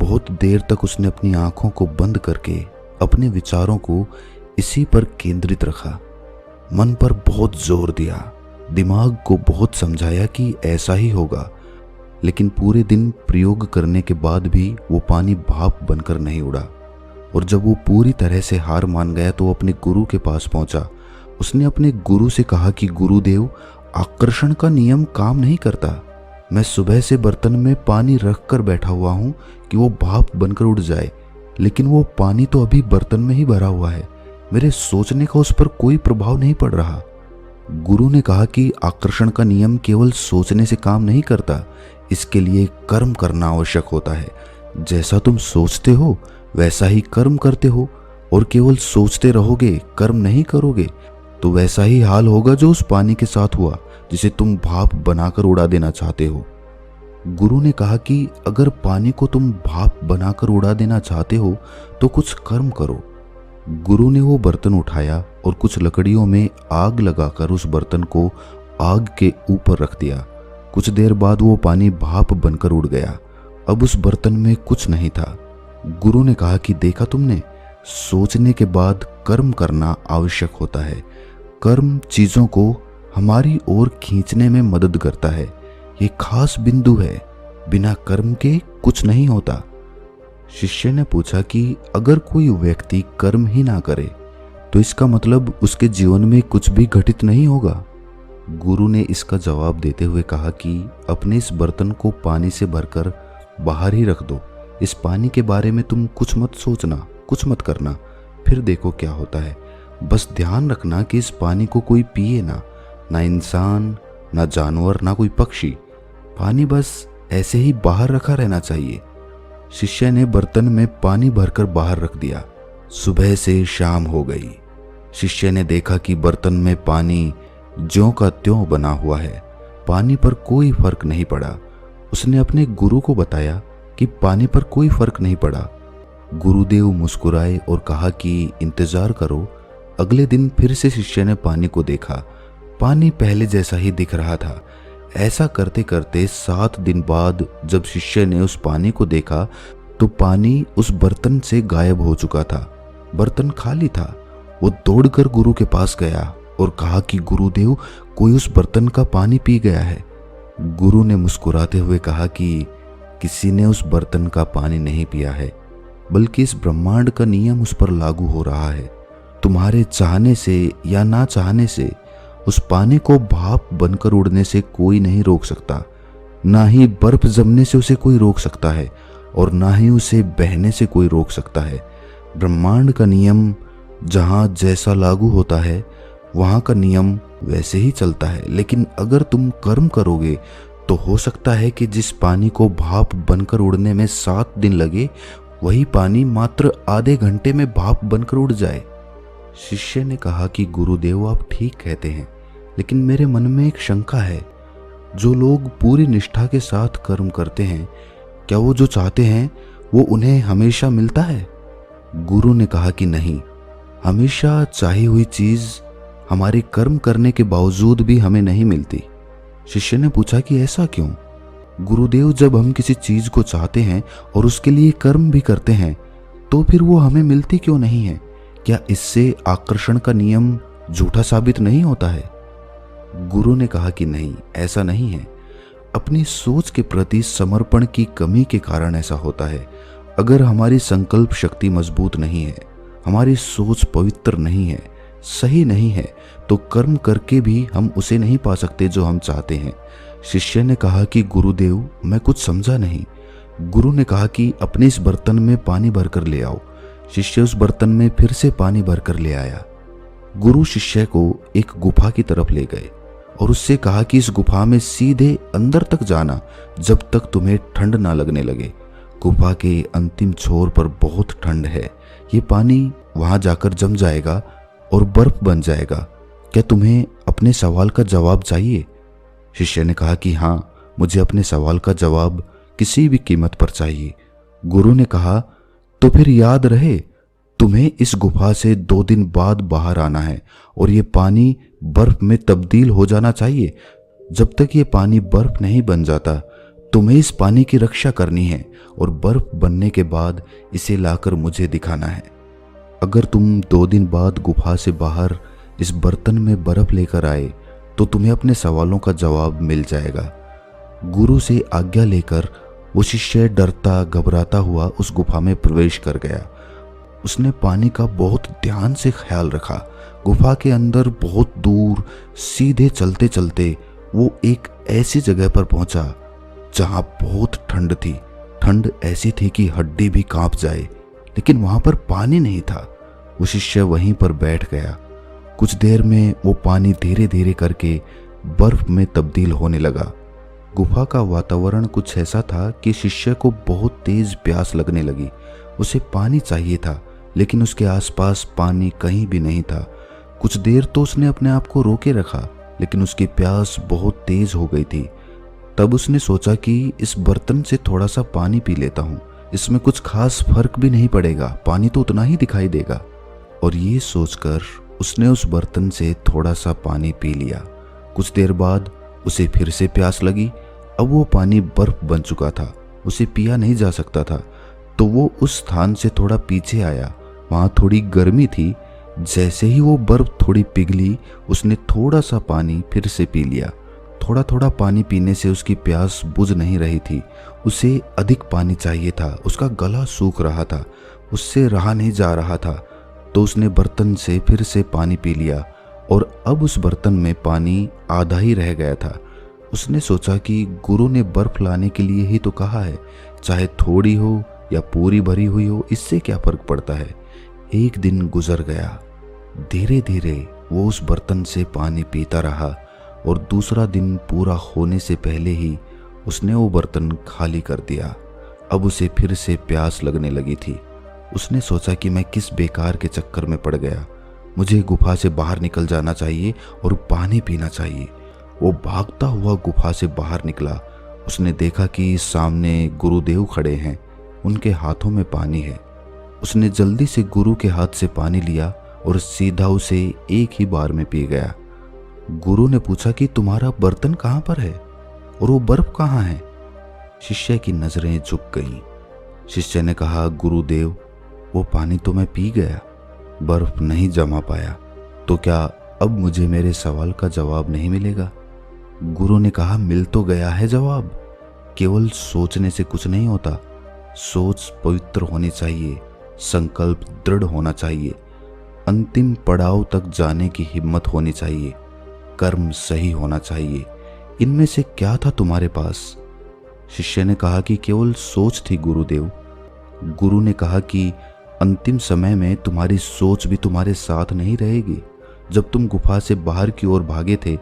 बहुत देर तक उसने अपनी आंखों को बंद करके अपने विचारों को इसी पर केंद्रित रखा। मन पर बहुत जोर दिया, दिमाग को बहुत समझाया कि ऐसा ही होगा, लेकिन पूरे दिन प्रयोग करने के बाद भी वो पानी भाप बनकर नहीं उड़ा। और जब वो पूरी तरह से हार मान गया तो वो अपने गुरु के पास पहुंचा। उसने अपने गुरु से कहा कि गुरुदेव, आकर्षण का नियम काम नहीं करता। मैं सुबह से बर्तन में पानी रख कर बैठा हुआ हूँ कि वो भाप बनकर उड़ जाए, लेकिन वो पानी तो अभी बर्तन में ही भरा हुआ है। मेरे सोचने का उस पर कोई प्रभाव नहीं पड़ रहा। गुरु ने कहा कि आकर्षण का नियम केवल सोचने से काम नहीं करता, इसके लिए कर्म करना आवश्यक होता है। जैसा तुम सोचते हो वैसा ही कर्म करते हो, और केवल सोचते रहोगे, कर्म नहीं करोगे तो वैसा ही हाल होगा जो उस पानी के साथ हुआ जिसे तुम भाप बनाकर उड़ा देना चाहते हो। गुरु ने कहा कि अगर पानी को तुम भाप बनाकर उड़ा देना चाहते हो तो कुछ कर्म करो। गुरु ने वो बर्तन उठाया और कुछ लकड़ियों में आग लगाकर उस बर्तन को आग के ऊपर रख दिया। कुछ देर बाद वो पानी भाप बनकर उड़ गया। अब उस बर्तन में कुछ नहीं था। गुरु ने कहा कि देखा तुमने, सोचने के बाद कर्म करना आवश्यक होता है। कर्म चीज़ों को हमारी ओर खींचने में मदद करता है। ये खास बिंदु है, बिना कर्म के कुछ नहीं होता। शिष्य ने पूछा कि अगर कोई व्यक्ति कर्म ही ना करे तो इसका मतलब उसके जीवन में कुछ भी घटित नहीं होगा। गुरु ने इसका जवाब देते हुए कहा कि अपने इस बर्तन को पानी से भरकर बाहर ही रख दो। इस पानी के बारे में तुम कुछ मत सोचना, कुछ मत करना, फिर देखो क्या होता है। बस ध्यान रखना कि इस पानी को कोई पिए ना इंसान, ना जानवर, ना कोई पक्षी। पानी बस ऐसे ही बाहर रखा रहना चाहिए। शिष्य ने बर्तन में पानी भरकर बाहर रख दिया। सुबह से शाम हो गई। शिष्य ने देखा कि बर्तन में पानी ज्यों का त्यों बना हुआ है। पानी पर कोई फर्क नहीं पड़ा। उसने अपने गुरु को बताया कि पानी पर कोई फर्क नहीं पड़ा। गुरुदेव मुस्कुराए और कहा कि इंतजार करो। अगले दिन फिर से शिष्य ने पानी को देखा। पानी पहले जैसा ही दिख रहा था। ऐसा करते करते 7 दिन बाद जब शिष्य ने उस पानी को देखा तो पानी उस बर्तन से गायब हो चुका था। बर्तन खाली था। वो दौड़कर गुरु के पास गया और कहा कि गुरुदेव, कोई उस बर्तन का पानी पी गया है। गुरु ने मुस्कुराते हुए कहा कि किसी ने उस बर्तन का पानी नहीं पिया है, बल्कि इस ब्रह्मांड का नियम उस पर लागू हो रहा है। तुम्हारे चाहने से या ना चाहने से उस पानी को भाप बनकर उड़ने से कोई नहीं रोक सकता। ना ही बर्फ जमने से उसे कोई रोक सकता है और ना ही उसे बहने से कोई रोक सकता है। ब्रह्मांड का नियम जहाँ जैसा लागू होता है वहाँ का नियम वैसे ही चलता है। लेकिन अगर तुम कर्म करोगे तो हो सकता है कि जिस पानी को भाप बनकर उड़ने में 7 दिन लगे, वही पानी मात्र आधे घंटे में भाप बनकर उड़ जाए। शिष्य ने कहा कि गुरुदेव, आप ठीक कहते हैं, लेकिन मेरे मन में एक शंका है। जो लोग पूरी निष्ठा के साथ कर्म करते हैं, क्या वो जो चाहते हैं वो उन्हें हमेशा मिलता है? गुरु ने कहा कि नहीं, हमेशा चाही हुई चीज हमारे कर्म करने के बावजूद भी हमें नहीं मिलती। शिष्य ने पूछा कि ऐसा क्यों? गुरुदेव, जब हम किसी चीज को चाहते हैं और उसके लिए कर्म भी करते हैं तो फिर वो हमें मिलती क्यों नहीं है? क्या इससे आकर्षण का नियम झूठा साबित नहीं होता है? गुरु ने कहा कि नहीं, ऐसा नहीं है। अपनी सोच के प्रति समर्पण की कमी के कारण ऐसा होता है। अगर हमारी संकल्प शक्ति मजबूत नहीं है, हमारी सोच पवित्र नहीं है, सही नहीं है, तो कर्म करके भी हम उसे नहीं पा सकते जो हम चाहते हैं। शिष्य ने कहा कि गुरुदेव, मैं कुछ समझा नहीं। गुरु ने कहा कि अपने इस बर्तन में पानी भरकर ले आओ। शिष्य उस बर्तन में फिर से पानी भरकर ले आया। गुरु शिष्य को एक गुफा की तरफ ले गए और उससे कहा कि इस गुफा में सीधे अंदर तक जाना जब तक तुम्हें ठंड ना लगने लगे। गुफा के अंतिम छोर पर बहुत ठंड है। ये पानी वहां जाकर जम जाएगा और बर्फ बन जाएगा। क्या तुम्हें अपने सवाल का जवाब चाहिए? शिष्य ने कहा कि हाँ, मुझे अपने सवाल का जवाब किसी भी कीमत पर चाहिए। गुरु ने कहा, तो फिर याद रहे, तुम्हें इस गुफा से 2 दिन बाद बाहर आना है और ये पानी बर्फ में तब्दील हो जाना चाहिए। जब तक ये पानी बर्फ नहीं बन जाता, तुम्हें इस पानी की रक्षा करनी है और बर्फ बनने के बाद इसे लाकर मुझे दिखाना है। अगर तुम 2 दिन बाद गुफा से बाहर इस बर्तन में बर्फ लेकर आए तो तुम्हें अपने सवालों का जवाब मिल जाएगा। गुरु से आज्ञा लेकर वो शिष्य डरता घबराता हुआ उस गुफा में प्रवेश कर गया। उसने पानी का बहुत ध्यान से ख्याल रखा। गुफा के अंदर बहुत दूर सीधे चलते चलते वो एक ऐसी जगह पर पहुंचा जहां बहुत ठंड थी। ठंड ऐसी थी कि हड्डी भी कांप जाए, लेकिन वहां पर पानी नहीं था। वो शिष्य वहीं पर बैठ गया। कुछ देर में वो पानी धीरे धीरे करके बर्फ में तब्दील होने लगा। गुफा का वातावरण कुछ ऐसा था कि शिष्य को बहुत तेज प्यास लगने लगी। उसे पानी चाहिए था, लेकिन उसके आसपास पानी कहीं भी नहीं था। कुछ देर तो उसने अपने आप को रोके रखा, लेकिन उसकी प्यास बहुत तेज हो गई थी। तब उसने सोचा कि इस बर्तन से थोड़ा सा पानी पी लेता हूँ, इसमें कुछ खास फर्क भी नहीं पड़ेगा, पानी तो उतना ही दिखाई देगा। और ये सोचकर उसने उस बर्तन से थोड़ा सा पानी पी लिया। कुछ देर बाद उसे फिर से प्यास लगी। अब वो पानी बर्फ बन चुका था, उसे पिया नहीं जा सकता था। तो वो उस स्थान से थोड़ा पीछे आया। वहाँ थोड़ी गर्मी थी। जैसे ही वो बर्फ थोड़ी पिघली, उसने थोड़ा सा पानी फिर से पी लिया। थोड़ा थोड़ा पानी पीने से उसकी प्यास बुझ नहीं रही थी। उसे अधिक पानी चाहिए था। उसका गला सूख रहा था, उससे रहा नहीं जा रहा था। तो उसने बर्तन से फिर से पानी पी लिया और अब उस बर्तन में पानी आधा ही रह गया था। उसने सोचा कि गुरु ने बर्फ लाने के लिए ही तो कहा है, चाहे थोड़ी हो या पूरी भरी हुई हो, इससे क्या फर्क पड़ता है। एक दिन गुजर गया। धीरे धीरे वो उस बर्तन से पानी पीता रहा और दूसरा दिन पूरा होने से पहले ही उसने वो बर्तन खाली कर दिया। अब उसे फिर से प्यास लगने लगी थी। उसने सोचा कि मैं किस बेकार के चक्कर में पड़ गया, मुझे गुफा से बाहर निकल जाना चाहिए और पानी पीना चाहिए। वो भागता हुआ गुफा से बाहर निकला। उसने देखा कि सामने गुरुदेव खड़े हैं, उनके हाथों में पानी है। उसने जल्दी से गुरु के हाथ से पानी लिया और सीधा उसे एक ही बार में पी गया। गुरु ने पूछा कि तुम्हारा बर्तन कहाँ पर है और वो बर्फ कहाँ है। शिष्य की नजरें झुक गईं। शिष्य ने कहा, गुरुदेव, वो पानी तो मैं पी गया, बर्फ नहीं जमा पाया, तो क्या अब मुझे मेरे सवाल का जवाब नहीं मिलेगा। गुरु ने कहा, मिल तो गया है जवाब। केवल सोचने से कुछ नहीं होता। सोच पवित्र होनी चाहिए, संकल्प दृढ़ होना चाहिए, अंतिम पड़ाव तक जाने की हिम्मत होनी चाहिए, कर्म सही होना चाहिए। इनमें से क्या था तुम्हारे पास? शिष्य ने कहा कि केवल सोच थी गुरुदेव। गुरु ने कहा कि अंतिम समय में तुम्हारी सोच भी तुम्हारे साथ नहीं रहेगी। जब तुम गुफा से बाहर की ओर भागे थे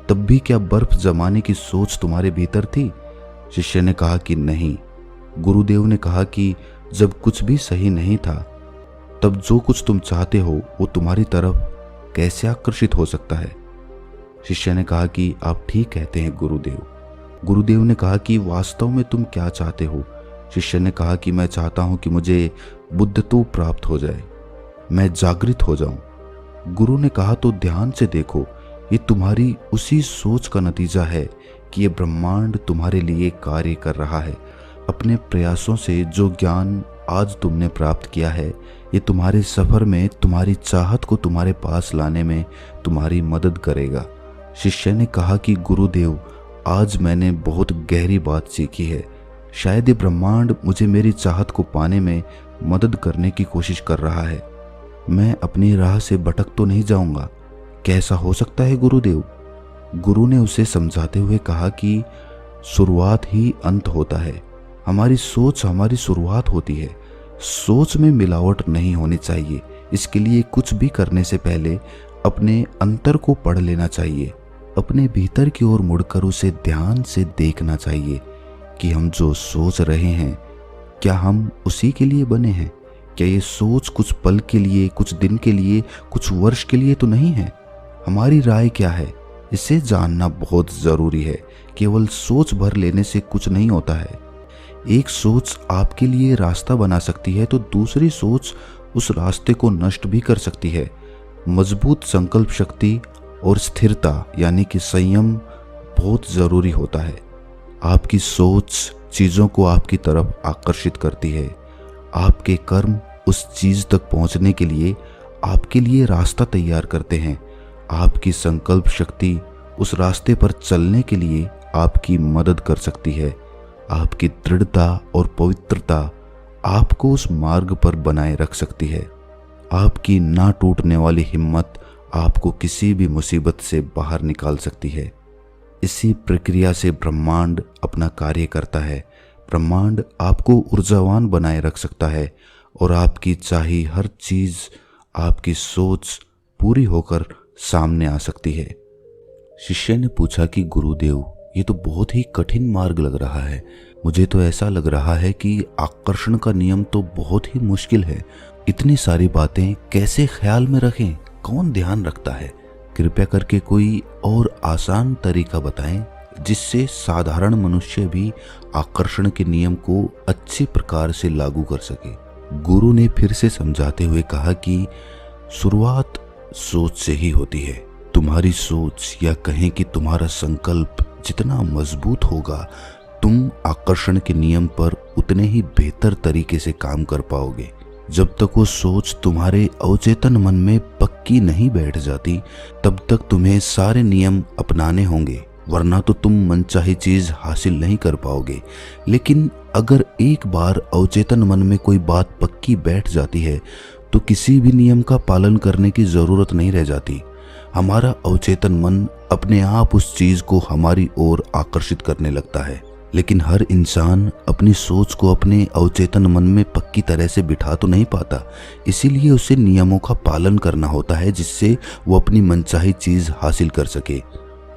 तब भी क्या बर्फ जमाने की सोच तुम्हारे भीतर थी? शिष्य ने कहा कि नहीं। गुरुदेव ने कहा कि जब कुछ भी सही नहीं था तब जो कुछ तुम चाहते हो वो तुम्हारी तरफ कैसे आकर्षित हो सकता है? शिष्य ने कहा कि आप ठीक कहते हैं गुरुदेव। गुरुदेव ने कहा कि वास्तव में तुम क्या चाहते हो? शिष्य ने कहा कि मैं चाहता हूं कि मुझे बुद्धत्व प्राप्त हो जाए, मैं जागृत हो जाऊं। गुरु ने कहा, तो ध्यान से देखो, ये तुम्हारी उसी सोच का नतीजा है कि ये ब्रह्मांड तुम्हारे लिए कार्य कर रहा है। अपने प्रयासों से जो ज्ञान आज तुमने प्राप्त किया है, ये तुम्हारे सफर में तुम्हारी चाहत को तुम्हारे पास लाने में तुम्हारी मदद करेगा। शिष्य ने कहा कि गुरुदेव, आज मैंने बहुत गहरी बात सीखी है। शायद ये ब्रह्मांड मुझे मेरी चाहत को पाने में मदद करने की कोशिश कर रहा है। मैं अपनी राह से भटक तो नहीं जाऊंगा। कैसा हो सकता है गुरुदेव? गुरु ने उसे समझाते हुए कहा कि शुरुआत ही अंत होता है। हमारी सोच हमारी शुरुआत होती है। सोच में मिलावट नहीं होनी चाहिए। इसके लिए कुछ भी करने से पहले अपने अंतर को पढ़ लेना चाहिए। अपने भीतर की ओर मुड़कर उसे ध्यान से देखना चाहिए कि हम जो सोच रहे हैं, क्या हम उसी के लिए बने हैं? क्या ये सोच कुछ पल के लिए, कुछ दिन के लिए, कुछ वर्ष के लिए तो नहीं है? हमारी राय क्या है, इसे जानना बहुत जरूरी है। केवल सोच भर लेने से कुछ नहीं होता है। एक सोच आपके लिए रास्ता बना सकती है तो दूसरी सोच उस रास्ते को नष्ट भी कर सकती है। मजबूत संकल्प शक्ति और स्थिरता यानी कि संयम बहुत जरूरी होता है। आपकी सोच चीजों को आपकी तरफ आकर्षित करती है। आपके कर्म उस चीज तक पहुंचने के लिए आपके लिए रास्ता तैयार करते हैं। आपकी संकल्प शक्ति उस रास्ते पर चलने के लिए आपकी मदद कर सकती है। आपकी दृढ़ता और पवित्रता आपको उस मार्ग पर बनाए रख सकती है। आपकी ना टूटने वाली हिम्मत आपको किसी भी मुसीबत से बाहर निकाल सकती है। इसी प्रक्रिया से ब्रह्मांड अपना कार्य करता है। ब्रह्मांड आपको ऊर्जावान बनाए रख सकता है और आपकी चाही हर चीज, आपकी सोच पूरी होकर सामने आ सकती है। शिष्य ने पूछा कि गुरुदेव, ये तो बहुत ही कठिन मार्ग लग रहा है। मुझे तो ऐसा लग रहा है कि आकर्षण का नियम तो बहुत ही मुश्किल है। इतनी सारी बातें कैसे ख्याल में रखें, कौन ध्यान रखता है? कृपया करके कोई और आसान तरीका बताएं जिससे साधारण मनुष्य भी आकर्षण के नियम को अच्छी प्रकार से लागू कर सके। गुरु ने फिर से समझाते हुए कहा कि शुरुआत सोच से ही होती है। तुम्हारी सोच या कहें कि तुम्हारा संकल्प जितना मजबूत होगा, तुम आकर्षण के नियम पर उतने ही बेहतर तरीके से काम कर पाओगे। जब तक वो सोच तुम्हारे अवचेतन मन में पक्की नहीं बैठ जाती, तब तक तुम्हें सारे नियम अपनाने होंगे, वरना तो तुम मनचाही चीज हासिल नहीं कर पाओगे। लेकिन अगर एक बार अवचेतन मन में कोई बात पक्की बैठ जाती है तो किसी भी नियम का पालन करने की जरूरत नहीं रह जाती। हमारा अवचेतन मन अपने आप उस चीज को हमारी ओर आकर्षित करने लगता है। लेकिन हर इंसान अपनी सोच को अपने अवचेतन मन में पक्की तरह से बिठा तो नहीं पाता, इसीलिए उसे नियमों का पालन करना होता है जिससे वो अपनी मनचाही चीज हासिल कर सके।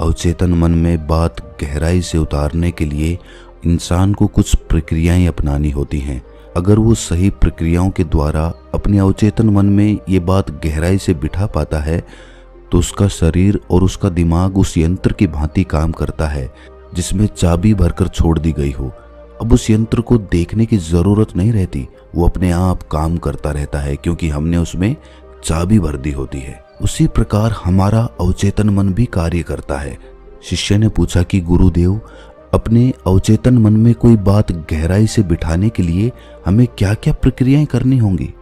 अवचेतन मन में बात गहराई से उतारने के लिए इंसान को कुछ प्रक्रियाएं अपनानी होती हैं। अगर वो सही प्रक्रियाओं के द्वारा अपने अवचेतन मन में ये बात गहराई से बिठा पाता है तो उसका शरीर और उसका दिमाग उस यंत्र की भांति काम करता है जिसमें चाबी भरकर छोड़ दी गई हो। अब उस यंत्र को देखने की जरूरत नहीं रहती, वो अपने आप काम करता रहता है क्योंकि हमने उसमें चाबी भर दी होती है। उसी प्रकार हमारा अवचेतन मन भी कार्य करता है। शिष्य ने पूछा कि गुरुदेव, अपने अवचेतन मन में कोई बात गहराई से बिठाने के लिए हमें क्या क्या प्रक्रियाएं करनी होंगी?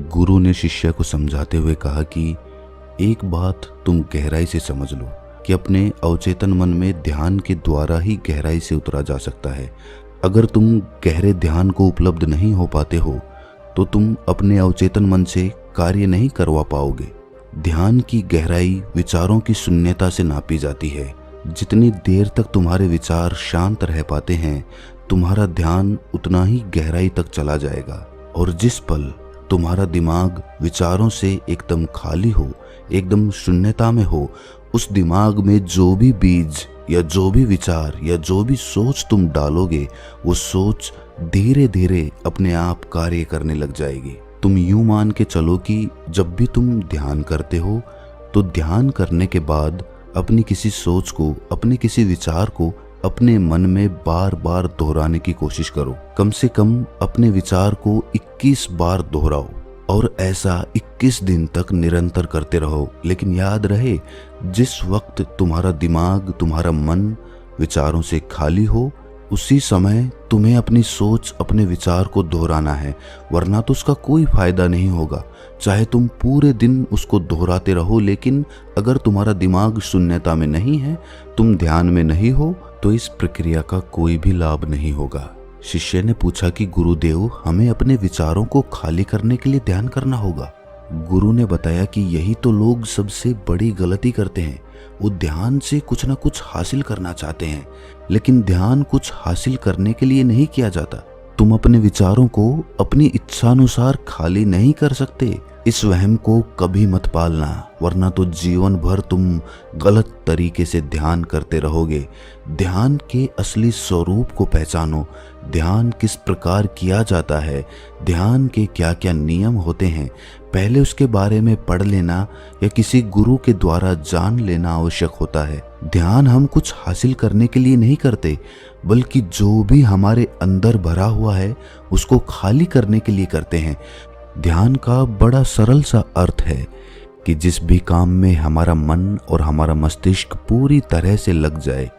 गुरु ने शिष्य को समझाते हुए कहा कि एक बात तुम गहराई से समझ लो कि अपने अवचेतन मन में ध्यान के द्वारा ही गहराई से उतरा जा सकता है। अगर तुम गहरे ध्यान को उपलब्ध नहीं हो पाते हो तो तुम अपने अवचेतन मन से कार्य नहीं करवा पाओगे। ध्यान की गहराई विचारों की शून्यता से नापी जाती है। जितनी देर तक तुम्हारे विचार शांत रह पाते हैं, तुम्हारा ध्यान उतना ही गहराई तक चला जाएगा। और जिस पल तुम्हारा दिमाग विचारों से एकदम खाली हो, एकदम शून्यता में हो, उस दिमाग में जो भी बीज या जो भी विचार या जो भी सोच तुम डालोगे, वो सोच धीरे धीरे अपने आप कार्य करने लग जाएगी। तुम यूं मान के चलो कि जब भी तुम ध्यान करते हो तो ध्यान करने के बाद अपनी किसी सोच को, अपने किसी विचार को अपने मन में बार बार दोहराने की कोशिश करो। कम से कम अपने विचार को 21 बार दोहराओ और ऐसा 21 दिन तक निरंतर करते रहो। लेकिन याद रहे, जिस वक्त तुम्हारा दिमाग, तुम्हारा मन विचारों से खाली हो, उसी समय तुम्हें अपनी सोच, अपने विचार को दोहराना है, वरना तो उसका कोई फायदा नहीं होगा। चाहे तुम पूरे दिन उसको दोहराते रहो, लेकिन अगर तुम्हारा दिमाग शून्यता में नहीं है, तुम ध्यान में नहीं हो, तो इस प्रक्रिया का कोई भी लाभ नहीं होगा। शिष्य ने पूछा कि गुरुदेव, हमें अपने विचारों को खाली करने के लिए ध्यान करना होगा। गुरु ने बताया कि यही तो लोग सबसे बड़ी गलती करते हैं। वो ध्यान से कुछ ना कुछ हासिल करना चाहते हैं, लेकिन ध्यान कुछ हासिल करने के लिए नहीं किया जाता। तुम अपने विचारों को अपनी इच्छानुसार खाली नहीं कर सकते। इस वहम को कभी मत पालना, वरना तो जीवन भर तुम गलत तरीके से ध्यान करते रहोगे। ध्यान के असली स्वरूप को पहचानो। ध्यान किस प्रकार किया जाता है, ध्यान के क्या क्या नियम होते हैं, पहले उसके बारे में पढ़ लेना या किसी गुरु के द्वारा जान लेना आवश्यक होता है। ध्यान हम कुछ हासिल करने के लिए नहीं करते, बल्कि जो भी हमारे अंदर भरा हुआ है उसको खाली करने के लिए करते हैं। ध्यान का बड़ा सरल सा अर्थ है कि जिस भी काम में हमारा मन और हमारा मस्तिष्क पूरी तरह से लग जाए,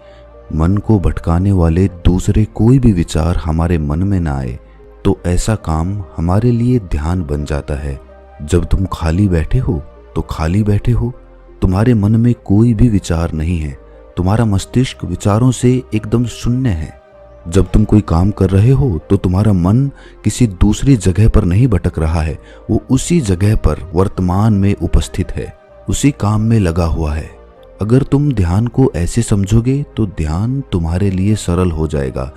मन को भटकाने वाले दूसरे कोई भी विचार हमारे मन में ना आए, तो ऐसा काम हमारे लिए ध्यान बन जाता है। जब तुम खाली बैठे हो तो खाली बैठे हो, तुम्हारे मन में कोई भी विचार नहीं है, तुम्हारा मस्तिष्क विचारों से एकदम शून्य है। जब तुम कोई काम कर रहे हो तो तुम्हारा मन किसी दूसरी जगह पर नहीं भटक रहा है, वो उसी जगह पर वर्तमान में उपस्थित है, उसी काम में लगा हुआ है। अगर तुम ध्यान को ऐसे समझोगे तो ध्यान तुम्हारे लिए सरल हो जाएगा।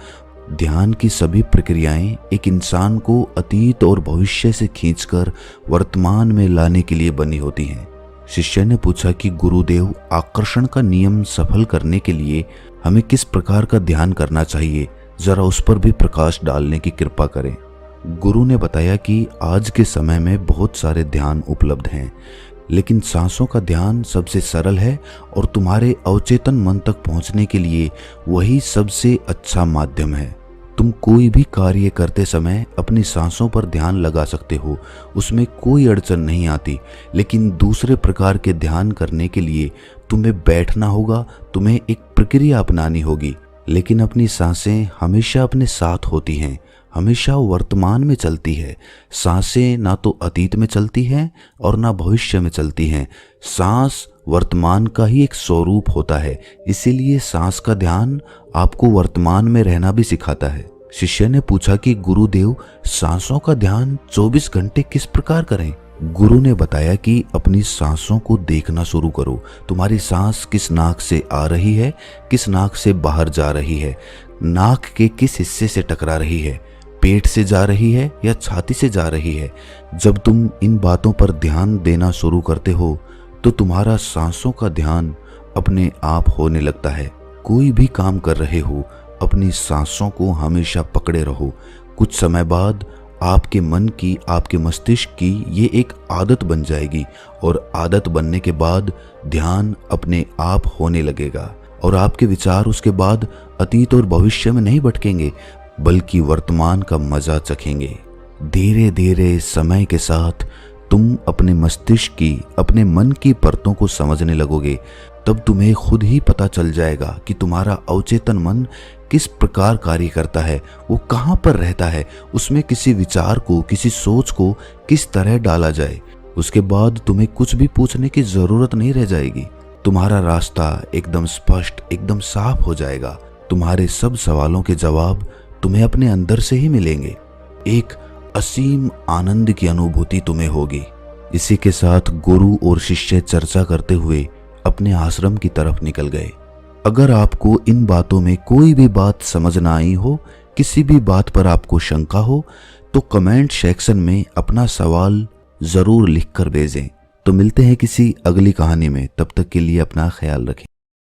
ध्यान की सभी प्रक्रियाएं एक इंसान को अतीत और भविष्य से खींचकर वर्तमान में लाने के लिए बनी होती हैं। शिष्य ने पूछा कि गुरुदेव, आकर्षण का नियम सफल करने के लिए हमें किस प्रकार का ध्यान करना चाहिए, जरा उस पर भी प्रकाश डालने की कृपा करें। गुरु ने बताया कि आज के समय में बहुत सारे ध्यान उपलब्ध हैं, लेकिन सांसों का ध्यान सबसे सरल है और तुम्हारे अवचेतन मन तक पहुंचने के लिए वही सबसे अच्छा माध्यम है। तुम कोई भी कार्य करते समय अपनी सांसों पर ध्यान लगा सकते हो, उसमें कोई अड़चन नहीं आती। लेकिन दूसरे प्रकार के ध्यान करने के लिए तुम्हें बैठना होगा, तुम्हें एक प्रक्रिया अपनानी होगी। लेकिन अपनी सांसें हमेशा अपने साथ होती हैं, हमेशा वर्तमान में चलती है। सांसें ना तो अतीत में चलती हैं और ना भविष्य में चलती हैं। सांस वर्तमान का ही एक स्वरूप होता है, इसीलिए सांस का ध्यान आपको वर्तमान में रहना भी सिखाता है। शिष्य ने पूछा कि गुरुदेव, सांसों का ध्यान 24 घंटे किस प्रकार करें? गुरु ने बताया कि अपनी सांसों को देखना शुरू करो। तुम्हारी सांस किस नाक से आ रही है, किस नाक से बाहर जा रही है, नाक के किस हिस्से से टकरा रही है, पेट से जा रही है या छाती से जा रही है। जब तुम इन बातों पर ध्यान देना शुरू करते हो तो तुम्हारा सांसों का ध्यान अपने आप होने लगता है। कोई भी काम कर रहे हो, अपनी सांसों को हमेशा पकड़े रहो। कुछ समय बाद आपके मन की, आपके मस्तिष्क की ये एक आदत बन जाएगी और आदत बनने के बाद ध्यान अपने आप होने लगेगा और आपके विचार उसके बाद अतीत और भविष्य में नहीं भटकेंगे बल्कि वर्तमान का मजा चखेंगे। धीरे धीरे समय के साथ तुम अपने मस्तिष्क की, अपने मन की परतों को समझने लगोगे। तब तुम्हें खुद ही पता चल जाएगा कि तुम्हारा अवचेतन मन किस प्रकार कार्य करता है, वो कहाँ पर रहता है, उसमें किसी विचार को, किसी सोच को किस तरह डाला जाए। उसके बाद तुम्हें कुछ भी पूछने की जरूरत नहीं रह जाएगी। तुम्हारा रास्ता एकदम स्पष्ट, एकदम साफ हो जाएगा। तुम्हारे सब सवालों के जवाब तुम्हें अपने अंदर से ही मिलेंगे। एक असीम आनंद की अनुभूति तुम्हें होगी। इसी के साथ गुरु और शिष्य चर्चा करते हुए अपने आश्रम की तरफ निकल गए। अगर आपको इन बातों में कोई भी बात समझ ना आई हो, किसी भी बात पर आपको शंका हो, तो कमेंट सेक्शन में अपना सवाल जरूर लिख कर भेजें। तो मिलते हैं किसी अगली कहानी में, तब तक के लिए अपना ख्याल रखें।